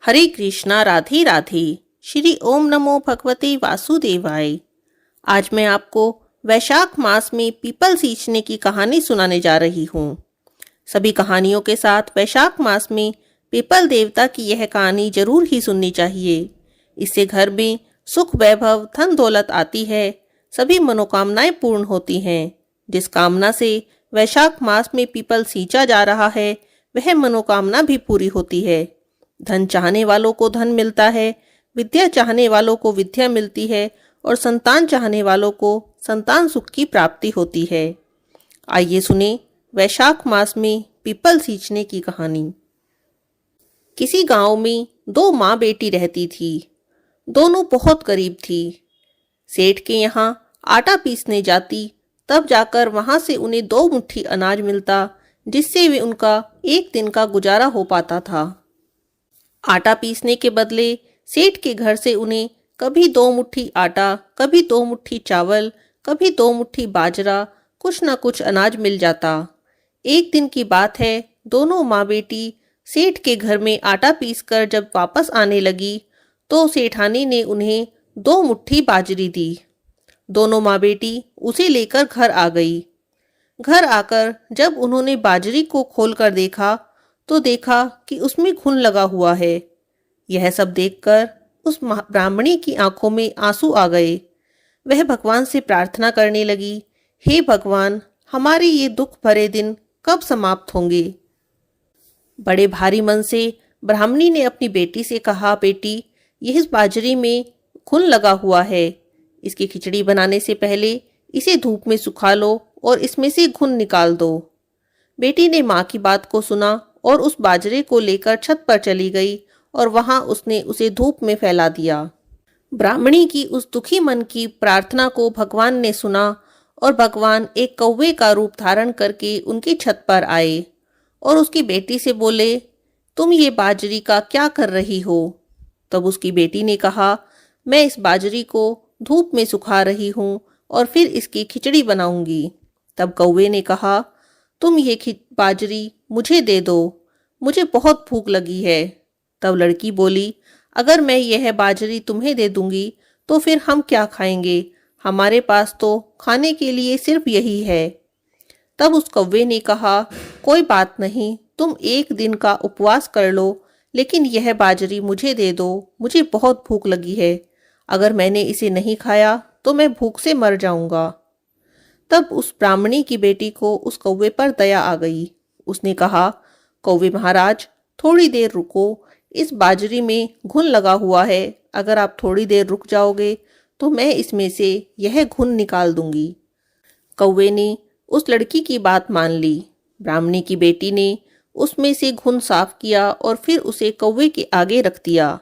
हरे कृष्णा राधे राधे। श्री ओम नमो भगवते वासुदेवाय। आज मैं आपको वैशाख मास में पीपल सींचने की कहानी सुनाने जा रही हूँ। सभी कहानियों के साथ वैशाख मास में पीपल देवता की यह कहानी जरूर ही सुननी चाहिए। इससे घर में सुख वैभव धन दौलत आती है, सभी मनोकामनाएं पूर्ण होती हैं। जिस कामना से वैशाख मास में पीपल सींचा जा रहा है वह मनोकामना भी पूरी होती है। धन चाहने वालों को धन मिलता है, विद्या चाहने वालों को विद्या मिलती है और संतान चाहने वालों को संतान सुख की प्राप्ति होती है। आइए सुने वैशाख मास में पीपल सींचने की कहानी। किसी गांव में दो माँ बेटी रहती थी। दोनों बहुत करीब थी। सेठ के यहाँ आटा पीसने जाती, तब जाकर वहां से उन्हें 2 मुट्ठी अनाज मिलता, जिससे वे उनका एक दिन का गुजारा हो पाता था। आटा पीसने के बदले सेठ के घर से उन्हें कभी 2 मुट्ठी आटा, कभी 2 मुट्ठी चावल, कभी 2 मुट्ठी बाजरा, कुछ न कुछ अनाज मिल जाता। एक दिन की बात है, दोनों माँ बेटी सेठ के घर में आटा पीसकर जब वापस आने लगी तो सेठानी ने उन्हें 2 मुट्ठी बाजरी दी। दोनों माँ बेटी उसे लेकर घर आ गई। घर आकर जब उन्होंने बाजरी को खोलकर देखा तो देखा कि उसमें घुन लगा हुआ है। यह सब देखकर उस ब्राह्मणी की आंखों में आंसू आ गए। वह भगवान से प्रार्थना करने लगी, हे भगवान, हमारे ये दुख भरे दिन कब समाप्त होंगे। बड़े भारी मन से ब्राह्मणी ने अपनी बेटी से कहा, बेटी, यह इस बाजरी में घुन लगा हुआ है। इसकी खिचड़ी बनाने से पहले इसे धूप में सुखा लो और इसमें से घुन निकाल दो। बेटी ने माँ की बात को सुना और उस बाजरे को लेकर छत पर चली गई और वहां उसने उसे धूप में फैला दिया। ब्राह्मणी की उस दुखी मन की प्रार्थना को भगवान ने सुना और भगवान एक कौवे का रूप धारण करके उनकी छत पर आए और उसकी बेटी से बोले, तुम ये बाजरी का क्या कर रही हो। तब उसकी बेटी ने कहा, मैं इस बाजरी को धूप में सुखा रही हूँ और फिर इसकी खिचड़ी बनाऊंगी। तब कौवे ने कहा, तुम ये बाजरी मुझे दे दो, मुझे बहुत भूख लगी है। तब लड़की बोली, अगर मैं यह बाजरी तुम्हें दे दूंगी तो फिर हम क्या खाएंगे, हमारे पास तो खाने के लिए सिर्फ यही है। तब उस कौवे ने कहा, कोई बात नहीं, तुम एक दिन का उपवास कर लो, लेकिन यह बाजरी मुझे दे दो, मुझे बहुत भूख लगी है। अगर मैंने इसे नहीं खाया तो मैं भूख से मर जाऊंगा। तब उस ब्राह्मणी की बेटी को उस कौवे पर दया आ गई। उसने कहा, कौवे महाराज, थोड़ी देर रुको, इस बाजरी में घुन लगा हुआ है। अगर आप थोड़ी देर रुक जाओगे तो मैं इसमें से यह घुन निकाल दूंगी। कौवे ने उस लड़की की बात मान ली। ब्राह्मणी की बेटी ने उसमें से घुन साफ किया और फिर उसे कौवे के आगे रख दिया।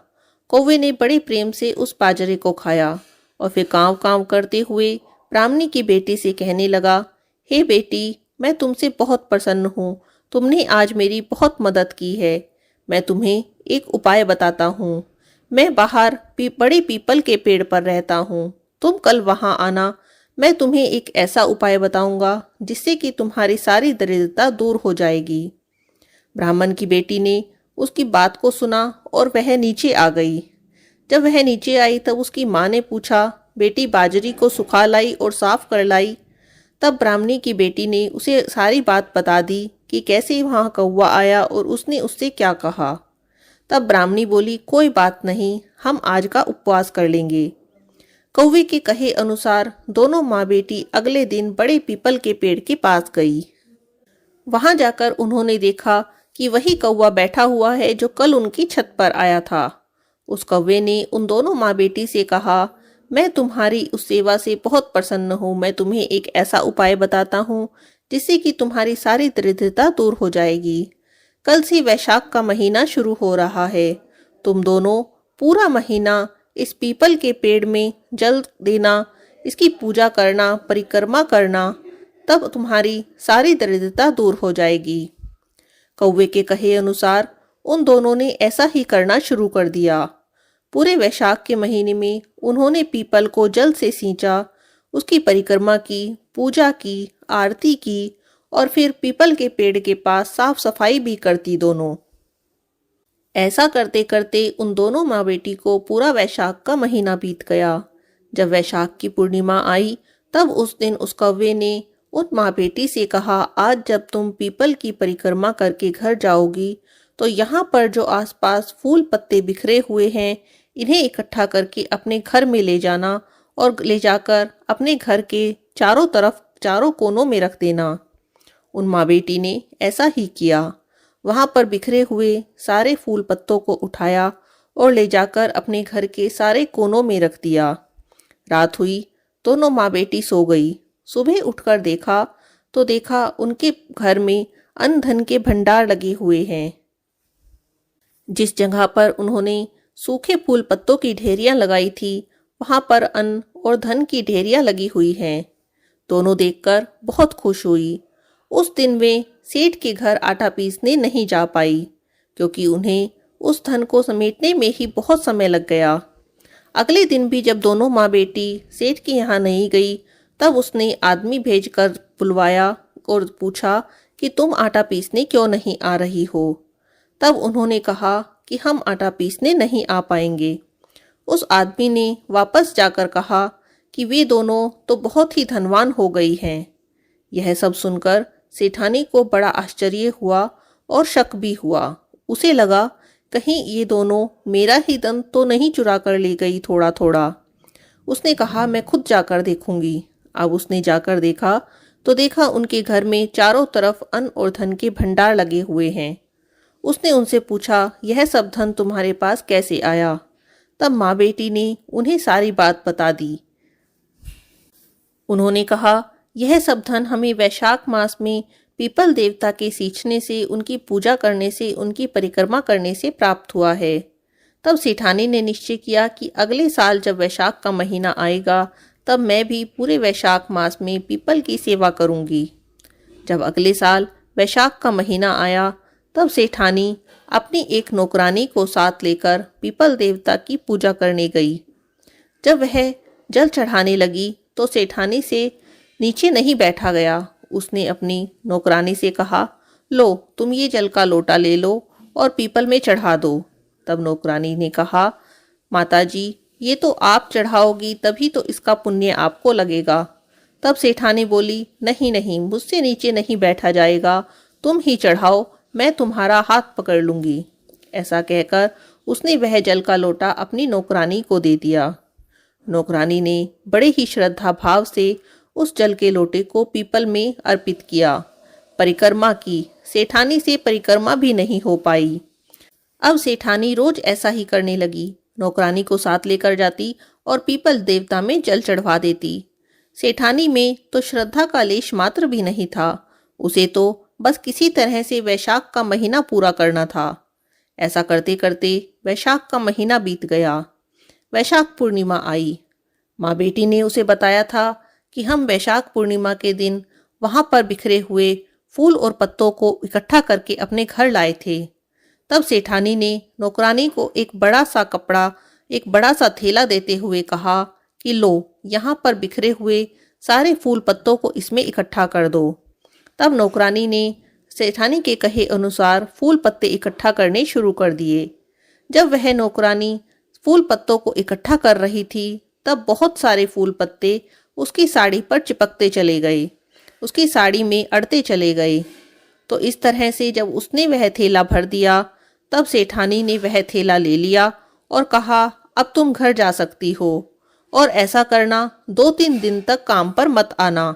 कौवे ने बड़े प्रेम से उस बाजरे को खाया और फिर कांव कांव करते हुए ब्राह्मणी की बेटी से कहने लगा, हे बेटी, मैं तुमसे बहुत प्रसन्न हूँ, तुमने आज मेरी बहुत मदद की है। मैं तुम्हें एक उपाय बताता हूँ। मैं बाहर बड़े पीपल के पेड़ पर रहता हूँ, तुम कल वहाँ आना। मैं तुम्हें एक ऐसा उपाय बताऊंगा जिससे कि तुम्हारी सारी दरिद्रता दूर हो जाएगी। ब्राह्मण की बेटी ने उसकी बात को सुना और वह नीचे आ गई। जब वह नीचे आई तब उसकी माँ ने पूछा, बेटी, बाजरी को सुखा लाई और साफ कर लाई। तब ब्राह्मणी की बेटी ने उसे सारी बात बता दी कि कैसे वहाँ कौवा आया और उसने उससे क्या कहा। तब ब्राह्मणी बोली, कोई बात नहीं, हम आज का उपवास कर लेंगे। कौवे के कहे अनुसार दोनों माँ बेटी अगले दिन बड़े पीपल के पेड़ के पास गई। वहां जाकर उन्होंने देखा कि वही कौवा बैठा हुआ है जो कल उनकी छत पर आया था। उस कौवे ने उन दोनों माँ बेटी से कहा, मैं तुम्हारी उस सेवा से बहुत प्रसन्न हूँ। मैं तुम्हें एक ऐसा उपाय बताता हूँ जिससे कि तुम्हारी सारी दरिद्रता दूर हो जाएगी। कल से वैशाख का महीना शुरू हो रहा है। तुम दोनों पूरा महीना इस पीपल के पेड़ में जल देना, इसकी पूजा करना, परिक्रमा करना, तब तुम्हारी सारी दरिद्रता दूर हो जाएगी। कौवे के कहे अनुसार उन दोनों ने ऐसा ही करना शुरू कर दिया। पूरे वैशाख के महीने में उन्होंने पीपल को जल से सींचा, उसकी परिक्रमा की, पूजा की, आरती की और फिर पीपल के पेड़ के पास साफ सफाई भी करती दोनों। ऐसा करते करते उन दोनों माँ बेटी को पूरा वैशाख का महीना बीत गया। जब वैशाख की पूर्णिमा आई तब उस दिन उस कौवे ने उन माँ बेटी से कहा, आज जब तुम पीपल की परिक्रमा करके घर जाओगी तो यहाँ पर जो आसपास फूल पत्ते बिखरे हुए हैं इन्हें इकट्ठा करके अपने घर में ले जाना और ले जाकर अपने घर के चारों तरफ चारों कोनों में रख देना। उन माँ बेटी ने ऐसा ही किया। वहां पर बिखरे हुए सारे फूल पत्तों को उठाया और ले जाकर अपने घर के सारे कोनों में रख दिया। रात हुई, दोनों माँ बेटी सो गई। सुबह उठकर देखा उनके घर में अन्न धन के भंडार लगे हुए हैं। जिस जगह पर उन्होंने सूखे फूल पत्तों की ढेरियां लगाई थी वहां पर अन्न और धन की ढेरियां लगी हुई हैं। दोनों देखकर बहुत खुश हुई। उस दिन वे सेठ के घर आटा पीसने नहीं जा पाई क्योंकि उन्हें उस धन को समेटने में ही बहुत समय लग गया। अगले दिन भी जब दोनों माँ बेटी सेठ के यहाँ नहीं गई तब उसने आदमी भेजकर बुलवाया और पूछा कि तुम आटा पीसने क्यों नहीं आ रही हो। तब उन्होंने कहा कि हम आटा पीसने नहीं आ पाएंगे। उस आदमी ने वापस जाकर कहा कि वे दोनों तो बहुत ही धनवान हो गई हैं। यह सब सुनकर सेठानी को बड़ा आश्चर्य हुआ और शक भी हुआ। उसे लगा कहीं ये दोनों मेरा ही धन तो नहीं चुरा कर ले गई थोड़ा थोड़ा। उसने कहा मैं खुद जाकर देखूंगी। अब उसने जाकर देखा तो देखा उनके घर में चारों तरफ अन्न और धन के भंडार लगे हुए हैं। उसने उनसे पूछा, यह सब धन तुम्हारे पास कैसे आया? तब माँ बेटी ने उन्हें सारी बात बता दी। उन्होंने कहा, यह सब धन हमें वैशाख मास में पीपल देवता के सींचने से, उनकी पूजा करने से, उनकी परिक्रमा करने से प्राप्त हुआ है। तब सेठानी ने निश्चय किया कि अगले साल जब वैशाख का महीना आएगा तब मैं भी पूरे वैशाख मास में पीपल की सेवा करूंगी। जब अगले साल वैशाख का महीना आया तब सेठानी अपनी एक नौकरानी को साथ लेकर पीपल देवता की पूजा करने गई। जब वह जल चढ़ाने लगी तो सेठानी से नीचे नहीं बैठा गया। उसने अपनी नौकरानी से कहा, लो तुम ये जल का लोटा ले लो और पीपल में चढ़ा दो। तब नौकरानी ने कहा, माताजी ये तो आप चढ़ाओगी तभी तो इसका पुण्य आपको लगेगा। तब सेठानी बोली, नहीं नहीं, मुझसे नीचे नहीं बैठा जाएगा, तुम ही चढ़ाओ, मैं तुम्हारा हाथ पकड़ लूंगी। ऐसा कहकर उसने वह जल का लोटा अपनी नौकरानी को दे दिया। नौकरानी ने बड़े ही श्रद्धा भाव से उस जल के लोटे को पीपल में अर्पित किया। परिक्रमा की। सेठानी से परिक्रमा भी नहीं हो पाई। अब सेठानी रोज ऐसा ही करने लगी। नौकरानी को साथ लेकर जाती और पीपल देवता में जल चढ़वा देती। सेठानी में तो श्रद्धा का लेश मात्र भी नहीं था। उसे तो बस किसी तरह से वैशाख का महीना पूरा करना था। ऐसा करते करते वैशाख का महीना बीत गया। वैशाख पूर्णिमा आई। माँ बेटी ने उसे बताया था कि हम वैशाख पूर्णिमा के दिन वहां पर बिखरे हुए फूल और पत्तों को इकट्ठा करके अपने घर लाए थे। तब सेठानी ने नौकरानी को एक बड़ा सा कपड़ा, एक बड़ा सा थैला देते हुए कहा कि लो, यहाँ पर बिखरे हुए सारे फूल पत्तों को इसमें इकट्ठा कर दो। तब नौकरानी ने सेठानी के कहे अनुसार फूल पत्ते इकट्ठा करने शुरू कर दिए। जब वह नौकरानी फूल पत्तों को इकट्ठा कर रही थी तब बहुत सारे फूल पत्ते उसकी साड़ी पर चिपकते चले गए, उसकी साड़ी में अड़ते चले गए। तो इस तरह से जब उसने वह थैला भर दिया तब सेठानी ने वह थैला ले लिया और कहा, अब तुम घर जा सकती हो और ऐसा करना 2-3 दिन तक काम पर मत आना।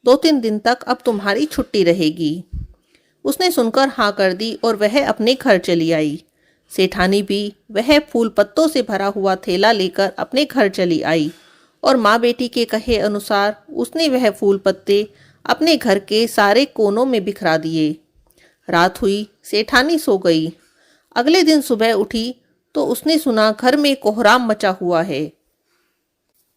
2-3 दिन तक अब तुम्हारी छुट्टी रहेगी। उसने सुनकर हाँ कर दी और वह अपने घर चली आई। सेठानी भी वह फूल पत्तों से भरा हुआ थैला लेकर अपने घर चली आई और माँ बेटी के कहे अनुसार उसने वह फूल पत्ते अपने घर के सारे कोनों में बिखरा दिए। रात हुई, सेठानी सो गई। अगले दिन सुबह उठी तो उसने सुना घर में कोहराम मचा हुआ है।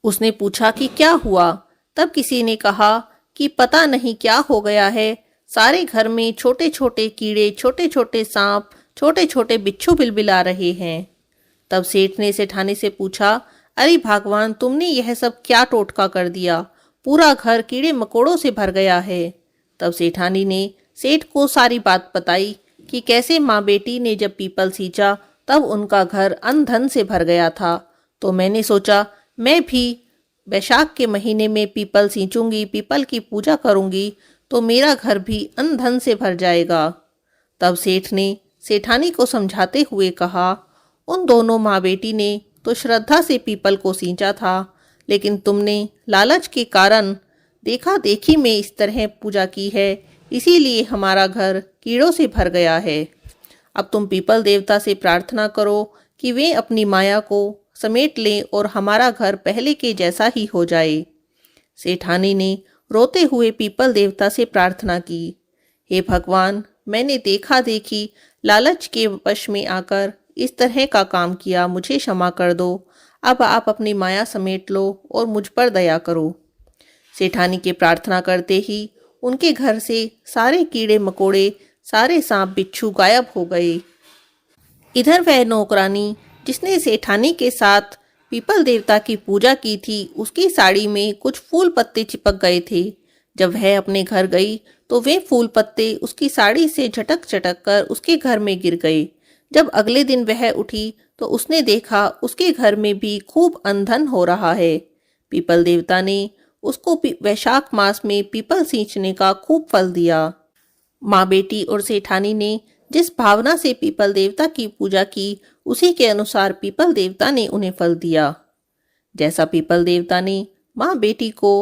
उसने पूछा कि क्या हुआ? तब किसी ने कहा कि पता नहीं क्या हो गया है, सारे घर में छोटे छोटे कीड़े, छोटे छोटे सांप, छोटे छोटे बिच्छू बिलबिला रहे हैं। तब सेठ ने सेठानी से पूछा, अरे भगवान, तुमने यह सब क्या टोटका कर दिया? पूरा घर कीड़े मकोड़ों से भर गया है। तब सेठानी ने सेठ को सारी बात बताई कि कैसे माँ बेटी ने जब पीपल सींचा तब उनका घर अन्न धन से भर गया था। तो मैंने सोचा मैं भी वैशाख के महीने में पीपल सींचूंगी, पीपल की पूजा करूंगी, तो मेरा घर भी अन्न धन से भर जाएगा। तब सेठ ने सेठानी को समझाते हुए कहा, उन दोनों माँ बेटी ने तो श्रद्धा से पीपल को सींचा था, लेकिन तुमने लालच के कारण देखा देखी में इस तरह पूजा की है, इसीलिए हमारा घर कीड़ों से भर गया है। अब तुम पीपल देवता से प्रार्थना करो कि वे अपनी माया को समेट लें और हमारा घर पहले के जैसा ही हो जाए। सेठानी ने रोते हुए पीपल देवता से प्रार्थना की, हे भगवान, मैंने देखा देखी लालच के वश में आकर इस तरह का काम किया, मुझे क्षमा कर दो। अब आप अपनी माया समेट लो और मुझ पर दया करो। सेठानी के प्रार्थना करते ही उनके घर से सारे कीड़े मकोड़े, सारे सांप बिच्छू गायब हो गए। इधर वह नौकरानी जिसने सेठानी के साथ पीपल देवता की पूजा की थी, उसकी साड़ी में कुछ फूल पत्ते चिपक गए थे। जब वह अपने घर गई तो वे फूल पत्ते उसकी साड़ी से झटक झटक कर उसके घर में गिर गए। जब अगले दिन वह उठी तो उसने देखा उसके घर में भी खूब अंधन हो रहा है। पीपल देवता ने उसको वैशाख मास में पीपल सींचने का खूब फल दिया। माँ बेटी और सेठानी ने जिस भावना से पीपल देवता की पूजा की, उसी के अनुसार पीपल देवता ने उन्हें फल दिया। जैसा पीपल देवता ने माँ बेटी को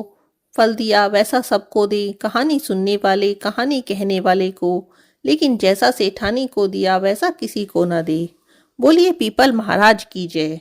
फल दिया वैसा सबको दे, कहानी सुनने वाले, कहानी कहने वाले को, लेकिन जैसा सेठानी को दिया वैसा किसी को न दे। बोलिए पीपल महाराज की जय।